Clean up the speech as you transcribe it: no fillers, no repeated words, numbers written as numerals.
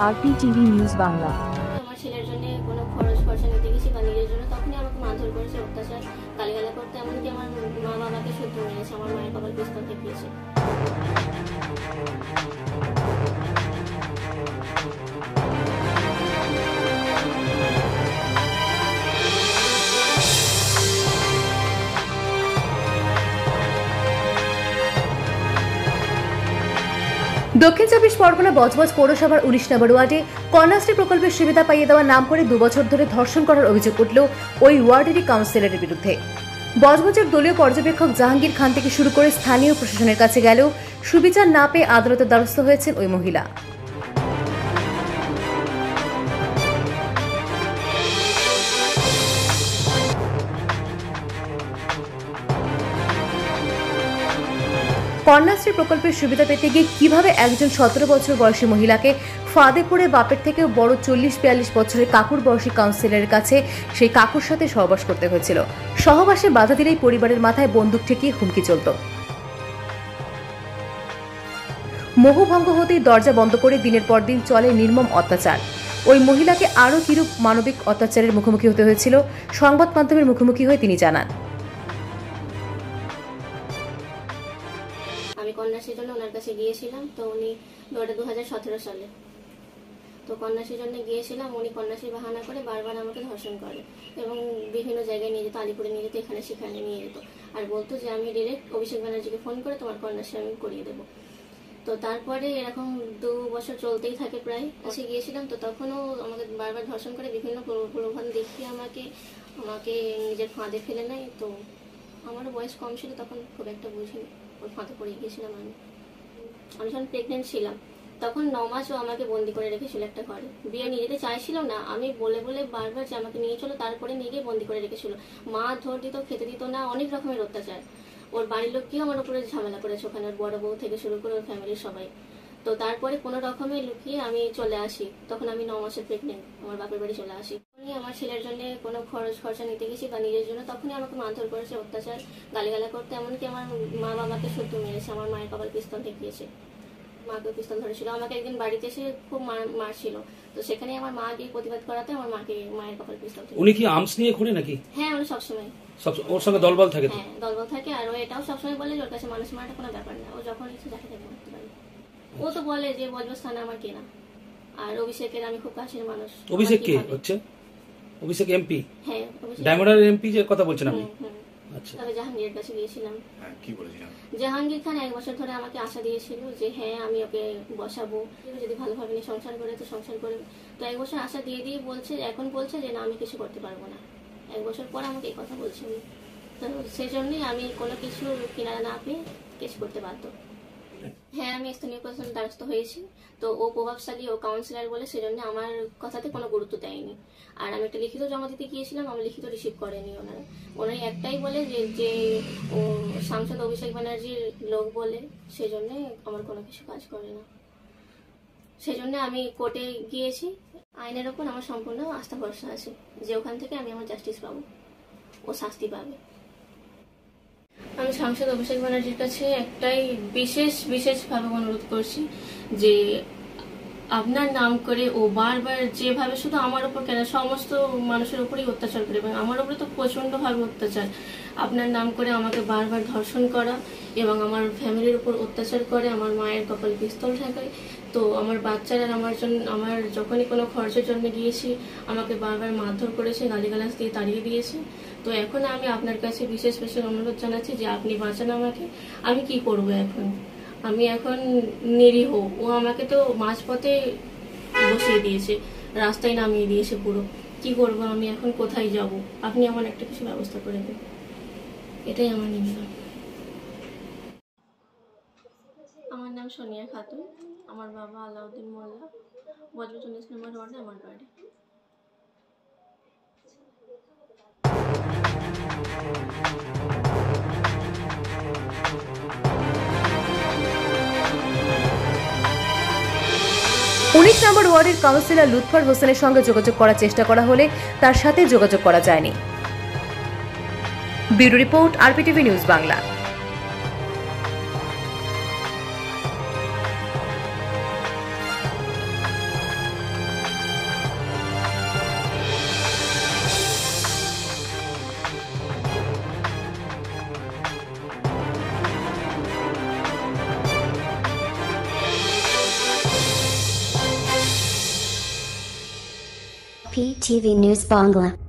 RPTV news Bangla. আমার ছেলের জন্য কোনো খরচ খরচা নিতে গেছি বা নিজের জন্য, তখনই আমাকে মারধর করেছে, অত্যাচার, গালিগালা করতে, এমনকি আমার মা বাবাকে শুদ্ধ মেরেছে, আমার মায়ের কপাল পিস্তল দেখিয়েছে। দক্ষিণ ২৪ পরগনা বজবজ পৌরসভার ১৯ নম্বর ওয়ার্ডে কন্যাশ্রী প্রকল্পের সুবিধা পাইয়ে দেওয়ার নাম করে ২ বছর ধরে ধর্ষণ করার অভিযোগ উঠল ওই ওয়ার্ডেরই কাউন্সিলরের বিরুদ্ধে। বজবজের দলীয় পর্যবেক্ষক জাহাঙ্গীর খান থেকে শুরু করে স্থানীয় প্রশাসনের কাছে গেলেও সুবিচার না পেয়ে আদালতের দ্বারস্থ হয়েছেন ওই মহিলা। কন্যাশ্রী প্রকল্পের সুবিধা পেতে গিয়ে কিভাবে একজন ১৭ বছর বয়সী মহিলাকে ফাঁদে পড়ে বাপের থেকেও বড় ৪০-৪২ বছরের কাকুর বয়সী কাউন্সিলরের কাছে সেই কাকুর সাথে সহবাস করতে হয়েছিল। সহবাসে বাধা দিলেই পরিবারের মাথায় বন্দুক ঠেকিয়ে হুমকি চলত। মোহভঙ্গ হতেই দরজা বন্ধ করে দিনের পর দিন চলে নির্মম অত্যাচার। ওই মহিলাকে আরও কিরূপ মানবিক অত্যাচারের মুখোমুখি হতে হয়েছিল সংবাদ মাধ্যমের মুখোমুখি হয়ে তিনি জানান। আমি কন্যাশ্রীর জন্য ওনার কাছে গিয়েছিলাম, তো উনি 2017 সালে তো কন্যাশ্রীর জন্য গিয়েছিলাম। উনি কন্যাশ্রী বাহানা করে বারবার আমাকে ধর্ষণ করে এবং বিভিন্ন জায়গায় নিয়ে যেত, আলিপুরে নিয়ে যেত, এখানে সেখানে নিয়ে যেত, আর বলতো যে আমি ডিরেক্ট অভিষেক ব্যানার্জিকে ফোন করে তোমার কন্যাশ্রী আমি করিয়ে দেবো। তো তারপরে এরকম 2 বছর চলতেই থাকে প্রায়। কাছে গিয়েছিলাম, তো তখনও আমাকে বারবার ধর্ষণ করে, বিভিন্ন প্রলোভন দেখিয়ে আমাকে নিজের ফাঁদে ফেলে নেয়। তো আমারও বয়স কম ছিল, তখন খুব একটা বুঝিনি, ওর ফাঁদে পড়ে গিয়েছিলাম। আমি যখন প্রেগনেন্ট ছিলাম তখন 9 মাসও আমাকে বন্দি করে রেখেছিল একটা ঘরে। বিয়ে নিয়ে যেতে চাইছিল না, আমি বলে বলে বারবার যে আমাকে নিয়ে চলো, তারপরে নিয়ে গিয়ে বন্দি করে রেখেছিল। মা ধর দিত, খেতে দিত না, অনেক রকমের অত্যাচার। ওর বাড়ির লোক কি আমার উপরে ঝামেলা করেছে, ওখানে ওর বড় বউ থেকে শুরু করে ওর ফ্যামিলির সবাই। তো তারপরে কোনো রকমে লুকিয়ে আমি চলে আসি, তখন আমি 9 মাসের প্রেগনেন্ট, আমার বাপের বাড়ি চলে আসি। আমার ছেলের জন্য কোনো খরচ খরচা নিতে গেছি বা নিজের জন্য, তখনই আমাকে মারধর করেছে, অত্যাচার, গালিগালা করতে, এমনকি আমার মা বাবাকে শুদ্ধ মেরেছে, আমার মায়ের কপাল পিস্তল দেখিয়েছে। মাকে পিস্তল ধরেছিল, আমাকে একদিন বাড়িতে এসে খুব মারছিল, তো সেখানে আমার মা গিয়ে প্রতিবাদ করাতে আমার মায়ের কপাল পিস্তল। উনি কি আর্মস নিয়ে ঘোরে নাকি? হ্যাঁ, উনি সবসময় ওর সঙ্গে দলবল থাকে। হ্যাঁ, দলবল থাকে, আর ও এটাও সবসময় বলে যে ওর কাছে মানুষ মারাটা কোনো ব্যাপার না, ও যখন ইচ্ছে যাকে তাকে মারতে পারে। ও তো বলে যে বজবজ থানা আমার কেনা, আর অভিষেকের আমি খুব কাছের মানুষ। অভিষেক কি হচ্ছে? অভিষেক এমপি? হ্যাঁ, ডায়মন্ডের এমপি যে কথা বলছেন আপনি? আচ্ছা। তবে জাহাঙ্গীরের কাছে গিয়েছিলাম। কি বলেছিলেন? জাহাঙ্গীর খান 1 বছর ধরে আমাকে আশা দিয়েছিল যে হ্যাঁ আমি ওকে বসাবো, যদি ভালোভাবে নিয়ে সংসার করে তো সংসার করবে। তো 1 বছর আশা দিয়ে বলছে, এখন বলছে যে না আমি কিছু করতে পারবো না। 1 বছর পর আমাকে এই কথা বলছে। তো সেই জন্যই আমি কোনো কিছু কিনারা না পেয়ে কেস করতে বাধ্য। হ্যাঁ, আমি স্থানীয় প্রশাসনের দ্বারস্থ হয়েছি। তো ও প্রভাবশালী, ও কাউন্সিলর বলে সেজন্য আমার কথাতে কোনো গুরুত্ব দেয়নি। আর আমি একটা লিখিত জমা দিতে গিয়েছিলাম, আমি লিখিত রিসিভ করেনি ওনারা একটাই বলে যে সাংসদ অভিষেক ব্যানার্জির লোক বলে, সেজন্য আমার কোনো কিছু কাজ করে না। সেজন্য আমি কোর্টে গিয়েছি। আইনের ওপর আমার সম্পূর্ণ আস্থা ভরসা আছে যে ওখান থেকে আমি আমার জাস্টিস পাবো, ও শাস্তি পাবে। আমি সাংসদ অভিষেক ব্যানার্জির কাছে একটাই বিশেষভাবে অনুরোধ করছি যে আপনার নাম করে ও বারবার যেভাবে, শুধু আমার উপর কেন, সমস্ত মানুষের উপরেই অত্যাচার করে, এবং আমার উপরে তো প্রচণ্ডভাবে অত্যাচার। আপনার নাম করে আমাকে বারবার ধর্ষণ করা এবং আমার ফ্যামিলির উপর অত্যাচার করে, আমার মায়ের কপালে পিস্তল ঠেকায়। তো আমার বাচ্চারা আমার যখনই কোনো খরচের জন্য গিয়েছি আমাকে বারবার মারধর করেছে, গালিগালাজ দিয়ে তাড়িয়ে দিয়েছে। তো এখন আমি আপনার কাছে বিশেষ অনুরোধ জানাচ্ছি যে আপনি বাঁচান আমাকে। আমি কি করব এখন? আমি এখন নিরীহ, ও আমাকে তো মাঝপথে বসিয়ে দিয়েছে, রাস্তায় নামিয়ে দিয়েছে পুরো। কি করব আমি এখন? কোথায় যাব? আপনি আমার একটা কিছু ব্যবস্থা করে দেন, এটাই আমার নিবেদন। আমার নাম সোনিয়া খাতুন, আমার বাবা আলাউদ্দিন মোল্লা, বজবজ 19 নম্বর ওয়ার্ডে আমার বাড়ি। 19 নম্বর ওয়ার্ডের কাউন্সিলর লুৎফর হোসেনের সঙ্গে যোগাযোগ করার চেষ্টা করা হলে তার সাথে যোগাযোগ করা যায়নি। Bureau report, RPTV news Bangla. PTV News Bangla.